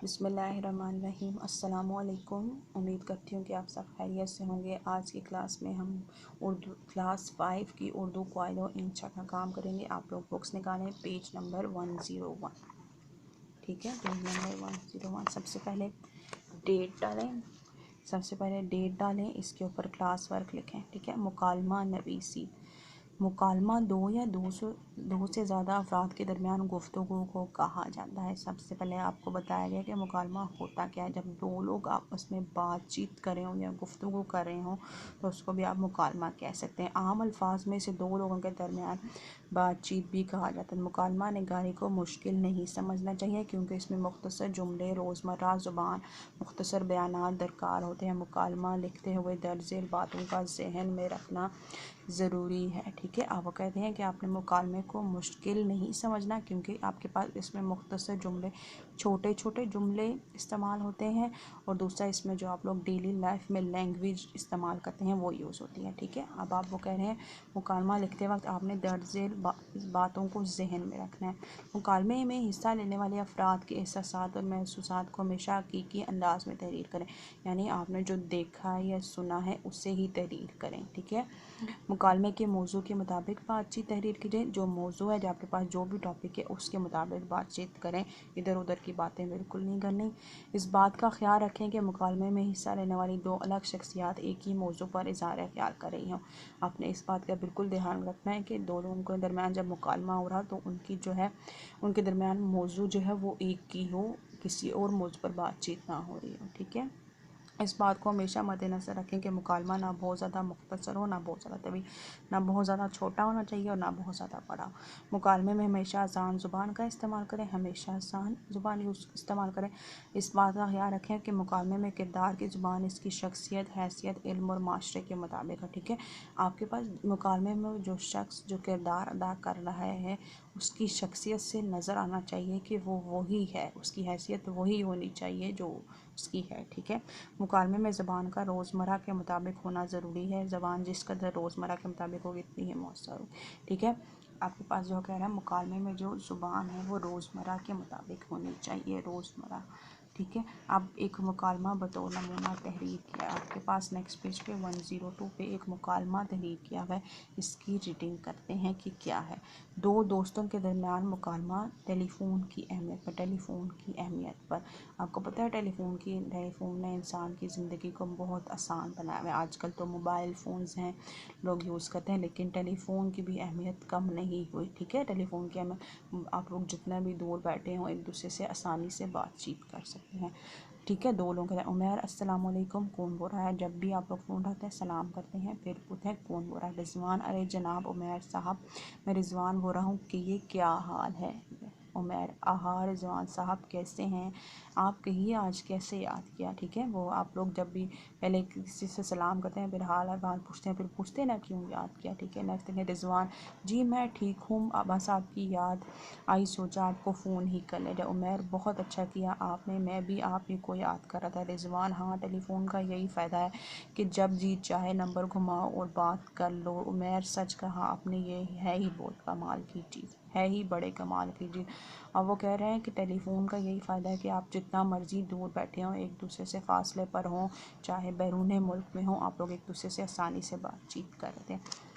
بسم اللہ الرحمن الرحیم۔ السلام علیکم۔ امید کرتی ہوں کہ آپ سب خیریت سے ہوں گے۔ آج کی کلاس میں ہم اردو کلاس 5 کی اردو قواعد و انشاء کا کام کریں گے۔ آپ لوگ بکس نکالیں، پیج نمبر 101، ٹھیک ہے، پیج نمبر 101۔ سب سے پہلے ڈیٹ ڈالیں، اس کے اوپر کلاس ورک لکھیں، ٹھیک ہے۔ مکالمہ نویسی، مکالمہ دو یا دو سے زیادہ افراد کے درمیان گفتگو کو کہا جاتا ہے۔ سب سے پہلے آپ کو بتایا گیا کہ مکالمہ ہوتا کیا ہے۔ جب دو لوگ آپس میں بات چیت کر رہے ہوں یا گفتگو کر رہے ہوں تو اس کو بھی آپ مکالمہ کہہ سکتے ہیں۔ عام الفاظ میں سے دو لوگوں کے درمیان بات چیت بھی کہا جاتا ہے۔ مکالمہ نگاری کو مشکل نہیں سمجھنا چاہیے کیونکہ اس میں مختصر جملے، روزمرہ زبان، مختصر بیانات درکار ہوتے ہیں۔ مکالمہ لکھتے ہوئے درج ذیل باتوں کا ذہن میں رکھنا ضروری ہے، ٹھیک ہے۔ آپ وہ کہتے ہیں کہ آپ نے مکالمے کو مشکل نہیں سمجھنا کیونکہ آپ کے پاس اس میں مختصر جملے، چھوٹے چھوٹے جملے استعمال ہوتے ہیں، اور دوسرا اس میں جو آپ لوگ ڈیلی لائف میں لینگویج استعمال کرتے ہیں وہ یوز ہوتی ہے، ٹھیک ہے۔ اب آپ وہ کہہ رہے ہیں مکالمہ لکھتے وقت آپ نے درج ذیل باتوں کو ذہن میں رکھنا ہے۔ مکالمے میں حصہ لینے والے افراد کے احساسات اور محسوسات کو ہمیشہ حقیقی انداز میں تحریر کریں، یعنی آپ نے جو دیکھا یا سنا ہے اسے ہی تحریر کریں، ٹھیک ہے۔ مکالمے کے موضوع کے مطابق بات چیت تحریر کیجیے۔ جو موضوع ہے، جو آپ کے پاس جو بھی ٹاپک ہے اس کے مطابق بات چیت کریں، ادھر ادھر کی باتیں بالکل نہیں کرنی۔ اس بات کا خیال رکھیں کہ مکالمے میں حصہ لینے والی دو الگ شخصیات ایک ہی موضوع پر اظہار خیال کر رہی ہوں۔ آپ نے اس بات کا بالکل دھیان رکھنا ہے کہ دو لوگوں کے درمیان جب مکالمہ ہو رہا تو ان کے درمیان موضوع جو ہے وہ ایک ہی ہو، کسی اور موضوع پر بات چیت نہ ہو رہی ہو، ٹھیک ہے۔ اس بات کو ہمیشہ مد نظر رکھیں کہ مکالمہ نہ بہت زیادہ مختصر ہو، نہ بہت زیادہ طویل، نہ بہت زیادہ چھوٹا ہونا چاہیے اور نہ بہت زیادہ بڑا ہو۔ مکالمے میں ہمیشہ آسان زبان کا استعمال کریں، ہمیشہ آسان زبان استعمال کریں۔ اس بات کا خیال رکھیں کہ مکالمے میں کردار کی زبان اس کی شخصیت، حیثیت، علم اور معاشرے کے مطابق ہے، ٹھیک ہے۔ آپ کے پاس مکالمے میں جو شخص جو کردار ادا کر رہا ہے اس کی شخصیت سے نظر آنا چاہیے کہ وہ وہی ہے، اس کی حیثیت وہی ہونی چاہیے جو اس کی ہے، ٹھیک ہے۔ مکالمے میں زبان کا روزمرہ کے مطابق ہونا ضروری ہے۔ زبان جس قدر روزمرہ کے مطابق ہوگی اتنی ہی مؤثر ہوگی، ٹھیک ہے۔ آپ کے پاس جو کہہ رہا ہے مکالمے میں جو زبان ہے وہ روزمرہ کے مطابق ہونی چاہیے، روزمرہ، ٹھیک ہے۔ اب ایک مکالمہ بطور نمونہ تحریر کیا ہے آپ کے پاس، نیکسٹ پیج پہ 102 پہ ایک مکالمہ تحریر کیا ہوا ہے، اس کی ریڈنگ کرتے ہیں کہ کیا ہے۔ دو دوستوں کے درمیان مکالمہ ٹیلی فون کی اہمیت پر، ٹیلی فون کی اہمیت پر۔ آپ کو پتہ ہے ٹیلی فون نے انسان کی زندگی کو بہت آسان بنایا ہے۔ آج کل تو موبائل فونز ہیں، لوگ یوز کرتے ہیں، لیکن ٹیلی فون کی بھی اہمیت کم نہیں ہوئی، ٹھیک ہے۔ ٹیلی فون کی اہمیت، آپ لوگ جتنا بھی دور بیٹھے ہوں ایک دوسرے سے آسانی سے بات چیت کر سکتے ہیں، ٹھیک ہے۔ دو لوگوں کے عمیر السلام علیکم، کون بول رہا ہے؟ جب بھی آپ لوگ فون اٹھاتے ہیں سلام کرتے ہیں، پھر پوچھتے ہیں کون بول رہا ہے؟ رضوان، ارے جناب عمیر صاحب، میں رضوان بول رہا ہوں کہ یہ کیا حال ہے؟ عمیر، آہا رضوان صاحب کیسے ہیں آپ؟ کہیے آج کیسے یاد کیا، ٹھیک ہے۔ وہ آپ لوگ جب بھی پہلے کسی سے سلام کرتے ہیں، پھر حال احوال پوچھتے ہیں، پھر پوچھتے ہیں نا کیوں یاد کیا، ٹھیک ہے۔ نیکسٹ ہے رضوان، جی میں ٹھیک ہوں، بس آپ کی یاد آئی، سوچا آپ کو فون ہی کر لیا جائے۔ عمیر، بہت اچھا کیا آپ نے، میں بھی آپ ہی کو یاد کر رہا تھا۔ رضوان، ہاں ٹیلی فون کا یہی فائدہ ہے کہ جب جی چاہے نمبر گھماؤ اور بات کر لو۔ عمیر، سچ کہا آپ نے، یہ ہے ہی بہت کمال کی چیز، ہے ہی بڑے کمال کی چیز۔ اب وہ کہہ رہے ہیں کہ ٹیلی فون کا یہی فائدہ ہے کہ آپ جتنا مرضی دور بیٹھے ہوں، ایک دوسرے سے فاصلے پر ہوں، چاہے بیرون ملک میں ہوں، آپ لوگ ایک دوسرے سے آسانی سے بات چیت کرتے ہیں۔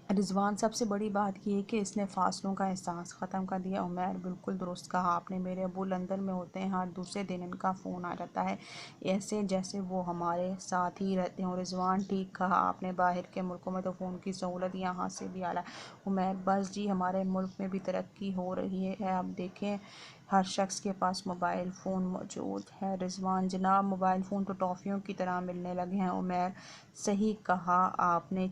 رضوان، سب سے بڑی بات یہ کہ اس نے فاصلوں کا احساس ختم کر دیا۔ عمیر، بالکل درست کہا آپ نے، میرے ابو لندن میں ہوتے ہیں، ہر دوسرے دن ان کا فون آ جاتا ہے، ایسے جیسے وہ ہمارے ساتھ ہی رہتے ہوں۔ رضوان، ٹھیک کہا آپ نے، باہر کے ملکوں میں تو فون کی سہولت یہاں سے بھی اعلیٰ ہے۔ عمیر، بس جی ہمارے ملک میں بھی ترقی ہو رہی ہے، اب دیکھیں ہر شخص کے پاس موبائل فون موجود ہے۔ رضوان، جناب موبائل فون تو ٹافیوں کی طرح ملنے لگے ہیں۔ عمیر، صحیح کہا آپ نے،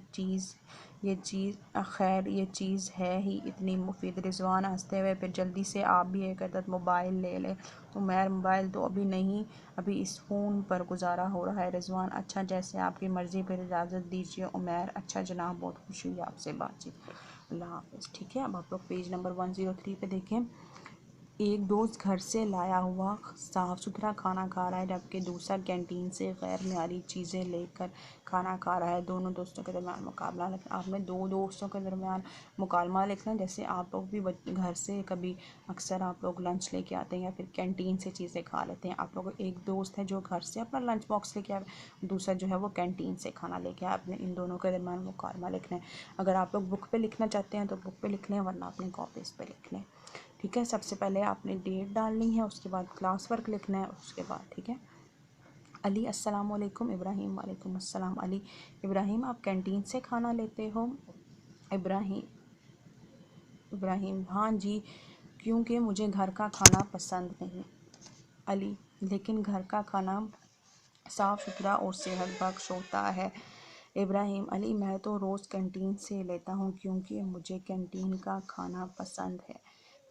خیر یہ چیز ہے ہی اتنی مفید۔ رضوان ہنستے ہوئے، پھر جلدی سے آپ بھی ایک عدد موبائل لے لیں۔ عمیر، موبائل تو ابھی نہیں، ابھی اس فون پر گزارا ہو رہا ہے۔ رضوان، اچھا جیسے آپ کی مرضی، پھر اجازت دیجیے۔ عمیر، اچھا جناب، بہت خوشی ہوئی آپ سے بات چیت، اللہ حافظ، ٹھیک ہے۔ اب آپ لوگ پیج نمبر 103 پہ دیکھیں۔ ایک دوست گھر سے لایا ہوا صاف ستھرا کھانا کھا رہا ہے جبکہ دوسرا کینٹین سے غیر معیاری چیزیں لے کر کھانا کھا رہا ہے۔ دونوں دوستوں کے درمیان مقابلہ لکھنا۔ آپ نے دو دوستوں کے درمیان مکالمہ لکھنا ہے۔ جیسے آپ لوگ بھی گھر سے کبھی اکثر آپ لوگ لنچ لے کے آتے ہیں یا پھر کینٹین سے چیزیں کھا لیتے ہیں۔ آپ لوگ ایک دوست ہے جو گھر سے اپنا لنچ باکس لے کے آئے، دوسرا جو ہے وہ کینٹین سے کھانا لے کے آئے۔ آپ نے ان دونوں کے درمیان مکالمہ لکھنا ہے۔ اگر آپ لوگ بک پہ لکھنا چاہتے ہیں تو بک پہ لکھ لیں، ورنہ اپنی کاپیز پہ لکھ لیں، ٹھیک ہے۔ سب سے پہلے آپ نے ڈیٹ ڈالنی ہے، اس کے بعد کلاس ورک لکھنا ہے، اس کے بعد ٹھیک ہے۔ علی السلام علیکم۔ ابراہیم وعلیکم السلام۔ علی ابراہیم آپ کینٹین سے کھانا لیتے ہو؟ ابراہیم ہاں جی، کیونکہ مجھے گھر کا کھانا پسند نہیں۔ علی لیکن گھر کا کھانا صاف ستھرا اور صحت بخش ہوتا ہے۔ ابراہیم علی میں تو روز کینٹین سے لیتا ہوں کیونکہ مجھے کینٹین کا کھانا پسند ہے،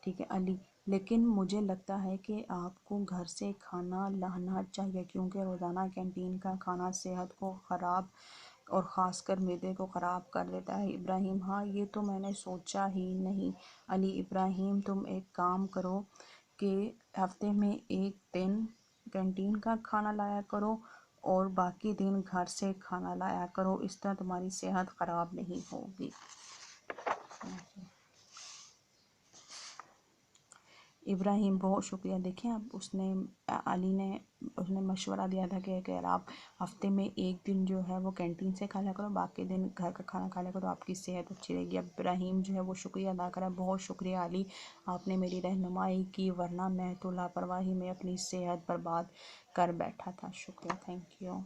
ٹھیک ہے۔ علی لیکن مجھے لگتا ہے کہ آپ کو گھر سے کھانا لانا چاہیے کیونکہ روزانہ کینٹین کا کھانا صحت کو خراب اور خاص کر معدے کو خراب کر دیتا ہے۔ ابراہیم ہاں یہ تو میں نے سوچا ہی نہیں۔ علی ابراہیم تم ایک کام کرو کہ ہفتے میں ایک دن کینٹین کا کھانا لایا کرو اور باقی دن گھر سے کھانا لایا کرو، اس طرح تمہاری صحت خراب نہیں ہوگی۔ ابراہیم بہت شکریہ۔ دیکھیں اب علی نے مشورہ دیا تھا کہ اگر آپ ہفتے میں ایک دن جو ہے وہ کینٹین سے کھا لیا کرو، باقی دن گھر کا کھانا کھا لیا کرو، آپ کی صحت اچھی رہے گی۔ اب ابراہیم جو ہے وہ شکریہ ادا کرا، بہت شکریہ علی، آپ نے میری رہنمائی کی، ورنہ میں تو لاپرواہی میں اپنی صحت برباد کر بیٹھا تھا۔ شکریہ، تھینک یو۔